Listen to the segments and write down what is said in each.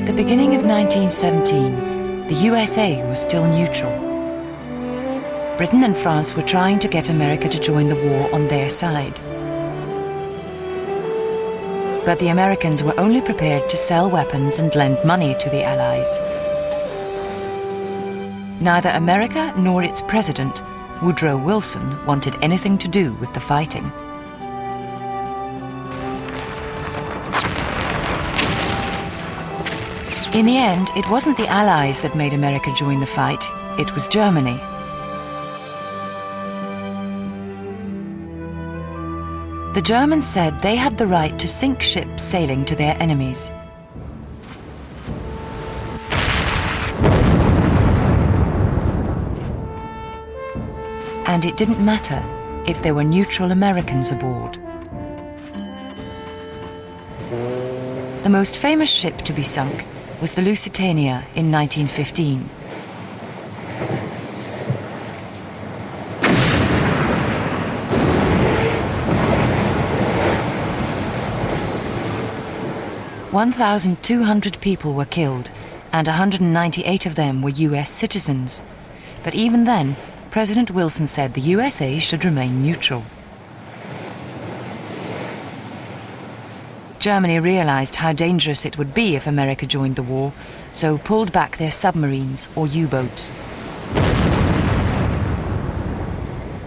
At the beginning of 1917, the USA was still neutral. Britain and France were trying to get America to join the war on their side. But the Americans were only prepared to sell weapons and lend money to the Allies. Neither America nor its president, Woodrow Wilson, wanted anything to do with the fighting. In the end, it wasn't the Allies that made America join the fight, it was Germany. The Germans said they had the right to sink ships sailing to their enemies. And it didn't matter if there were neutral Americans aboard. The most famous ship to be sunk was the Lusitania in 1915. "1,200 people were killed, and 198 of them were US citizens. But even then, President Wilson said the USA should remain neutral. Germany realized how dangerous it would be if America joined the war, so pulled back their submarines or U-boats.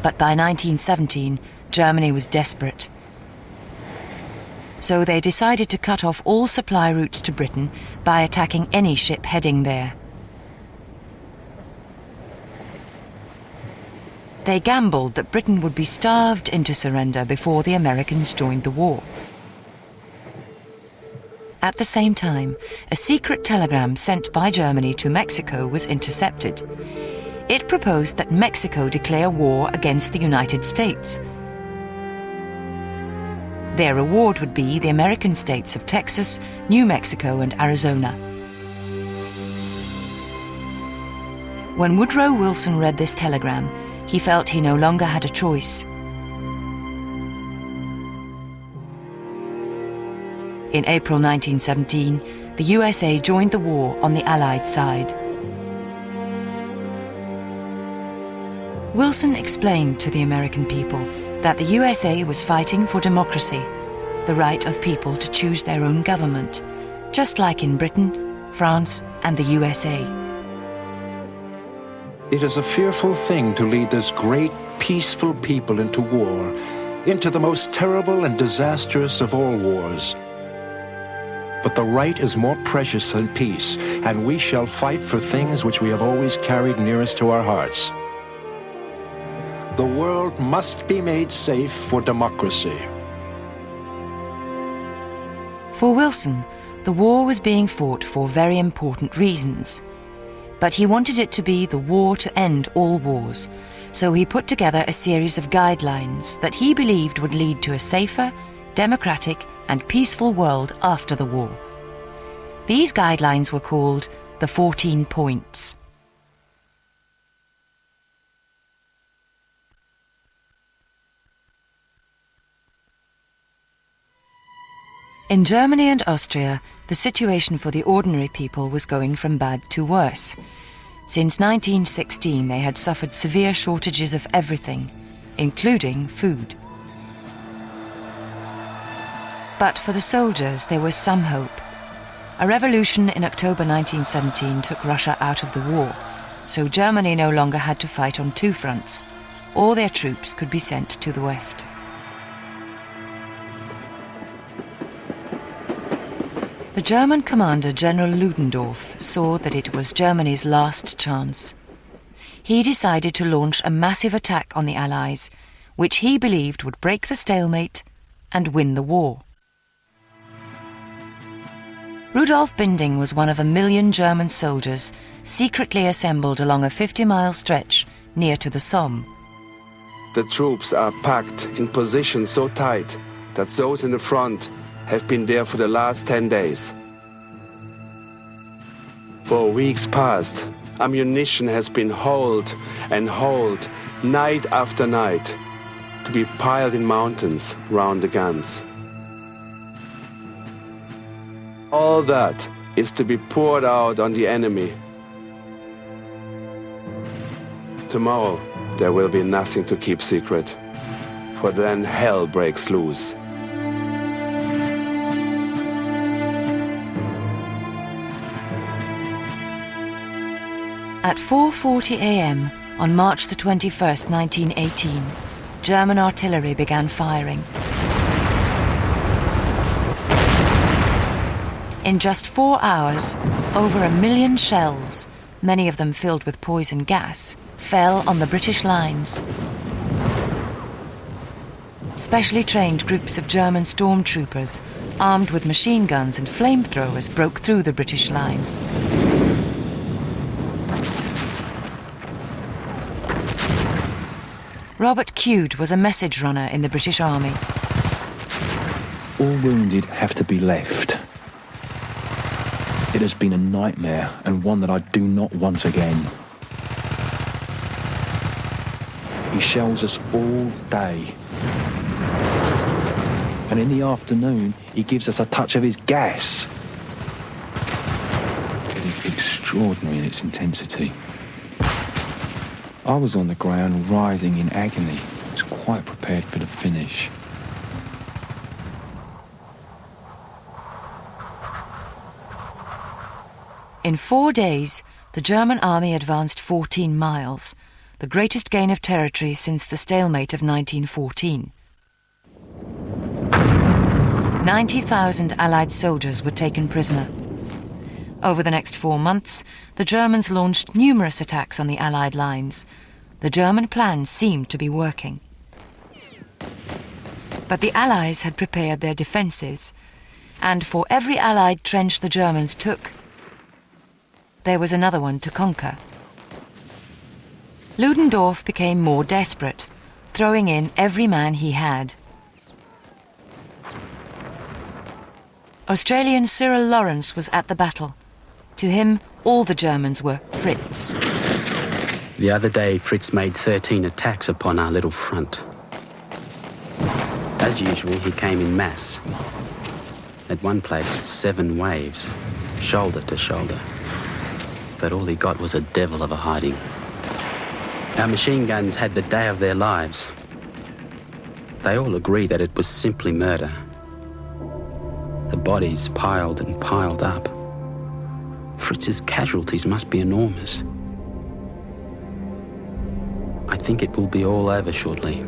But by 1917, Germany was desperate. So they decided to cut off all supply routes to Britain by attacking any ship heading there. They gambled that Britain would be starved into surrender before the Americans joined the war. At the same time, a secret telegram sent by Germany to Mexico was intercepted. It proposed that Mexico declare war against the United States. Their reward would be the American states of Texas, New Mexico, and Arizona. When Woodrow Wilson read this telegram, he felt he no longer had a choice. In April 1917, the USA joined the war on the Allied side. Wilson explained to the American people that the USA was fighting for democracy, the right of people to choose their own government, just like in Britain, France, and the USA. It is a fearful thing to lead this great, peaceful people into war, into the most terrible and disastrous of all wars. But the right is more precious than peace, and we shall fight for things which we have always carried nearest to our hearts. The world must be made safe for democracy. For Wilson, the war was being fought for very important reasons. But he wanted it to be the war to end all wars, so he put together a series of guidelines that he believed would lead to a safer, democratic, and peaceful world after the war. These guidelines were called the 14 Points. In Germany and Austria, the situation for the ordinary people was going from bad to worse. Since 1916, they had suffered severe shortages of everything, including food. But for the soldiers, there was some hope. A revolution in October 1917 took Russia out of the war, so Germany no longer had to fight on two fronts. All their troops could be sent to the west. The German commander, General Ludendorff, saw that it was Germany's last chance. He decided to launch a massive attack on the Allies, which he believed would break the stalemate and win the war. Rudolf Binding was one of 1 million German soldiers secretly assembled along a 50-mile stretch near to the Somme. The troops are packed in positions so tight that those in the front have been there for the last 10 days. For weeks past, ammunition has been hauled and hauled night after night to be piled in mountains round the guns. All that is to be poured out on the enemy. Tomorrow, there will be nothing to keep secret, for then hell breaks loose. At 4:40 a.m. on March the 21st, 1918, German artillery began firing. In just 4 hours, over 1 million shells, many of them filled with poison gas, fell on the British lines. Specially trained groups of German stormtroopers, armed with machine guns and flamethrowers, broke through the British lines. Robert Qude was a message runner in the British Army. All wounded have to be left. It has been a nightmare, and one that I do not want again. He shells us all day. And in the afternoon, he gives us a touch of his gas. It is extraordinary in its intensity. I was on the ground writhing in agony. I was quite prepared for the finish. In 4 days, the German army advanced 14 miles, the greatest gain of territory since the stalemate of 1914. 90,000 Allied soldiers were taken prisoner. Over the next 4 months, the Germans launched numerous attacks on the Allied lines. The German plan seemed to be working. But the Allies had prepared their defences, and for every Allied trench the Germans took, there was another one to conquer. Ludendorff became more desperate, throwing in every man he had. Australian Cyril Lawrence was at the battle. To him, all the Germans were Fritz. The other day, Fritz made 13 attacks upon our little front. As usual, he came in mass. At one place, 7 waves, shoulder to shoulder. But all he got was a devil of a hiding. Our machine guns had the day of their lives. They all agree that it was simply murder. The bodies piled and piled up. Fritz's casualties must be enormous. I think it will be all over shortly.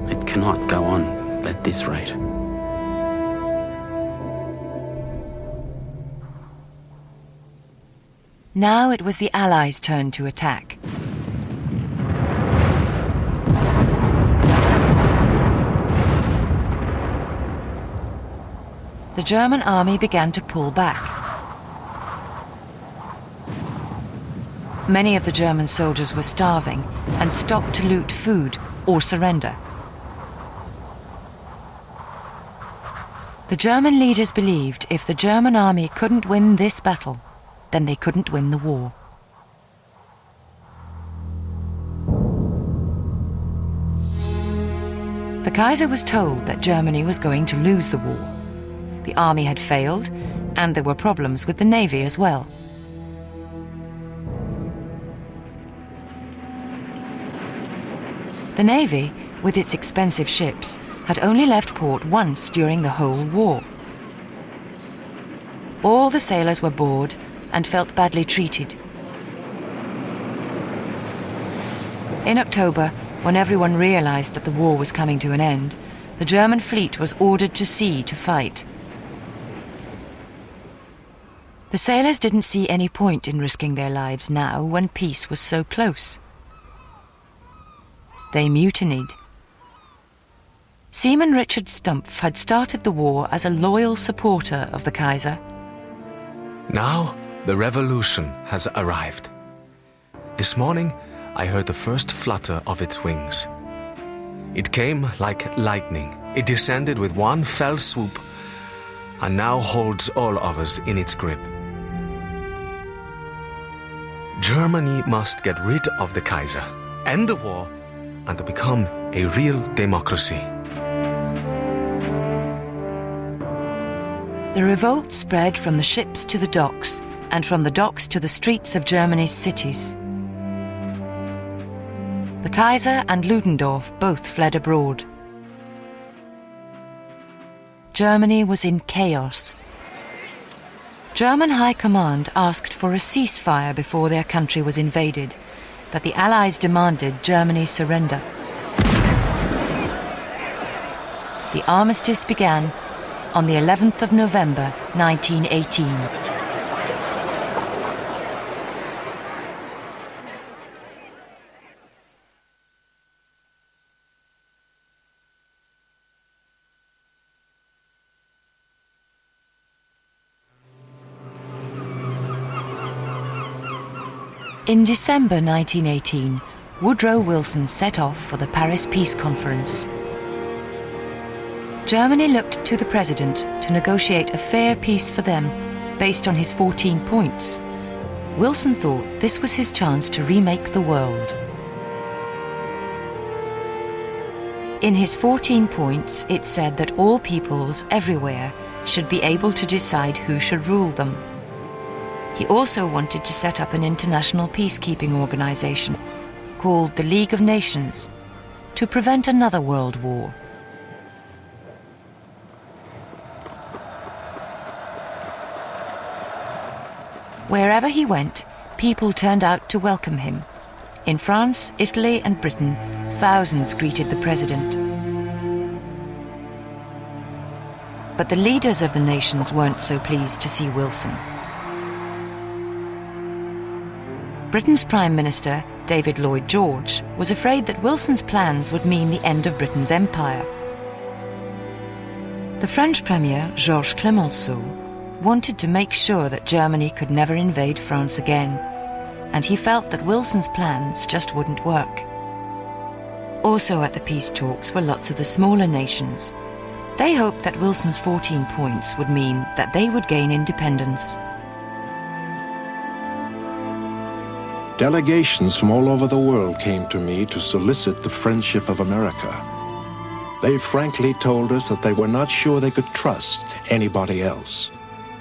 It cannot go on at this rate. Now it was the Allies' turn to attack. The German army began to pull back. Many of the German soldiers were starving and stopped to loot food or surrender. The German leaders believed if the German army couldn't win this battle, then they couldn't win the war. The Kaiser was told that Germany was going to lose the war. The army had failed, and there were problems with the navy as well. The navy, with its expensive ships, had only left port once during the whole war. All the sailors were bored and felt badly treated. In October, when everyone realized that the war was coming to an end, the German fleet was ordered to sea to fight. The sailors didn't see any point in risking their lives now when peace was so close. They mutinied. Seaman Richard Stumpf had started the war as a loyal supporter of the Kaiser. Now the revolution has arrived. This morning I heard the first flutter of its wings. It came like lightning. It descended with one fell swoop and now holds all of us in its grip. Germany must get rid of the Kaiser, end the war, and to become a real democracy. The revolt spread from the ships to the docks, and from the docks to the streets of Germany's cities. The Kaiser and Ludendorff both fled abroad. Germany was in chaos. German High Command asked for a ceasefire before their country was invaded, but the Allies demanded Germany's surrender. The armistice began on the 11th of November, 1918. In December 1918, Woodrow Wilson set off for the Paris Peace Conference. Germany looked to the president to negotiate a fair peace for them based on his 14 points. Wilson thought this was his chance to remake the world. In his 14 points, it said that all peoples everywhere should be able to decide who should rule them. He also wanted to set up an international peacekeeping organization called the League of Nations to prevent another world war. Wherever he went, people turned out to welcome him. In France, Italy, and Britain, thousands greeted the president. But the leaders of the nations weren't so pleased to see Wilson. Britain's Prime Minister, David Lloyd George, was afraid that Wilson's plans would mean the end of Britain's empire. The French Premier, Georges Clemenceau, wanted to make sure that Germany could never invade France again, and he felt that Wilson's plans just wouldn't work. Also at the peace talks were lots of the smaller nations. They hoped that Wilson's 14 points would mean that they would gain independence. Delegations from all over the world came to me to solicit the friendship of America. They frankly told us that they were not sure they could trust anybody else.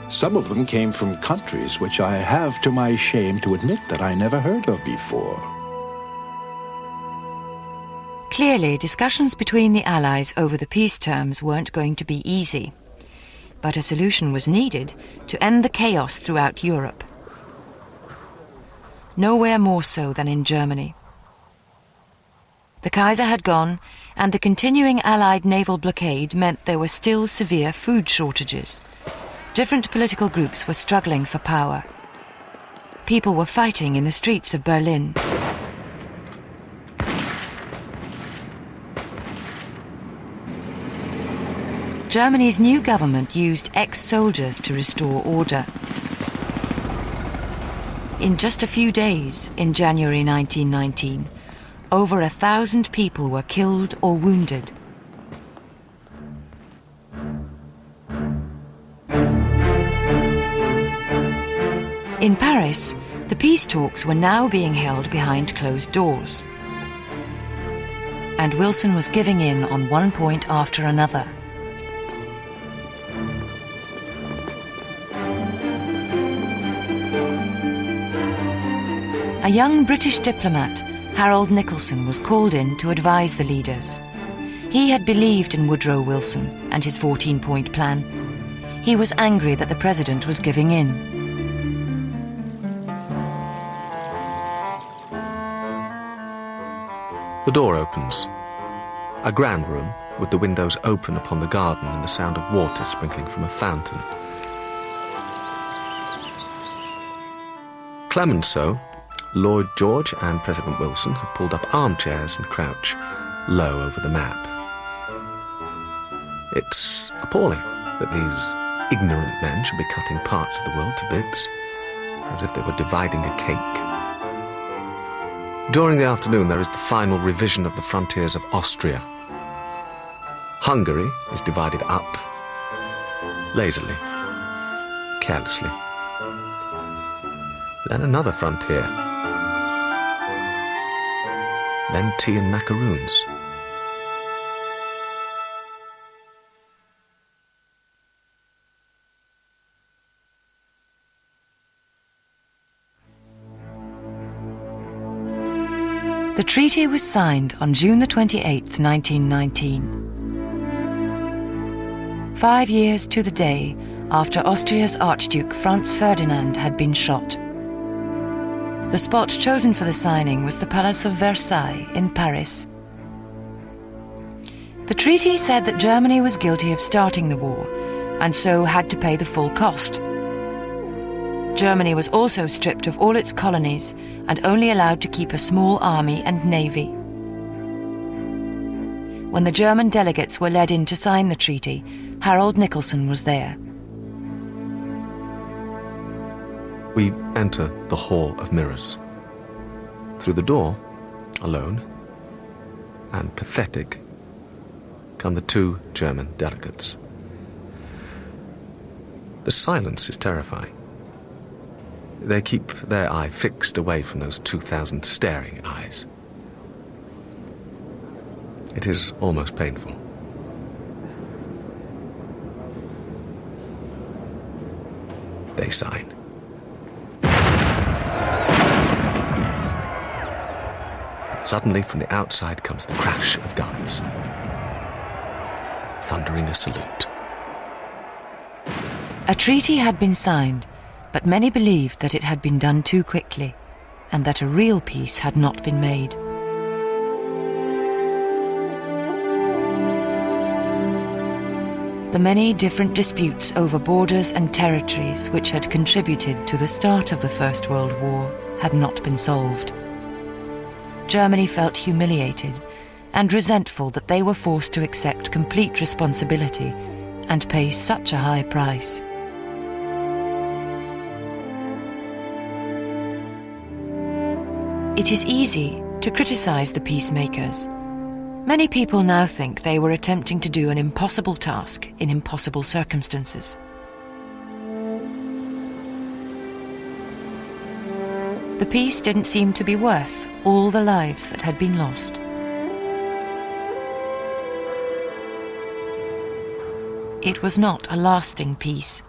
Some of them came from countries which I have, to my shame, to admit that I never heard of before. Clearly, discussions between the Allies over the peace terms weren't going to be easy. But a solution was needed to end the chaos throughout Europe. Nowhere more so than in Germany. The Kaiser had gone, and the continuing Allied naval blockade meant there were still severe food shortages. Different political groups were struggling for power. People were fighting in the streets of Berlin. Germany's new government used ex-soldiers to restore order. In just a few days, in January 1919, over 1,000 people were killed or wounded. In Paris, the peace talks were now being held behind closed doors. And Wilson was giving in on one point after another. A young British diplomat, Harold Nicholson, was called in to advise the leaders. He had believed in Woodrow Wilson and his 14-point plan. He was angry that the president was giving in. The door opens. A grand room with the windows open upon the garden and the sound of water sprinkling from a fountain. Clemenceau, Lloyd George and President Wilson had pulled up armchairs and crouch low over the map. It's appalling that these ignorant men should be cutting parts of the world to bits, as if they were dividing a cake. During the afternoon, there is the final revision of the frontiers of Austria. Hungary is divided up, lazily, carelessly. Then another frontier. Then tea and macaroons. The treaty was signed on June the 28th, 1919. 5 years to the day after Austria's Archduke Franz Ferdinand had been shot. The spot chosen for the signing was the Palace of Versailles in Paris. The treaty said that Germany was guilty of starting the war and so had to pay the full cost. Germany was also stripped of all its colonies and only allowed to keep a small army and navy. When the German delegates were led in to sign the treaty, Harold Nicolson was there. We enter the Hall of Mirrors. Through the door, alone and pathetic, come the 2 German delegates. The silence is terrifying. They keep their eye fixed away from those 2,000 staring eyes. It is almost painful. They sign. Suddenly, from the outside comes the crash of guns, thundering a salute. A treaty had been signed, but many believed that it had been done too quickly, and that a real peace had not been made. The many different disputes over borders and territories which had contributed to the start of the First World War had not been solved. Germany felt humiliated and resentful that they were forced to accept complete responsibility and pay such a high price. It is easy to criticize the peacemakers. Many people now think they were attempting to do an impossible task in impossible circumstances. The peace didn't seem to be worth all the lives that had been lost. It was not a lasting peace.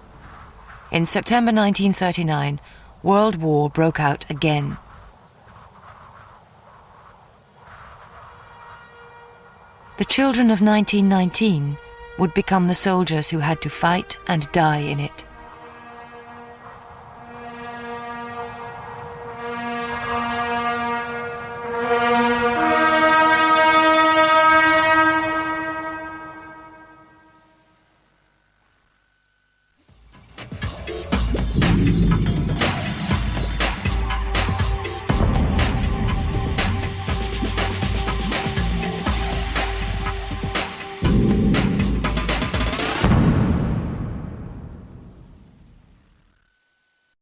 In September 1939, World War broke out again. The children of 1919 would become the soldiers who had to fight and die in it.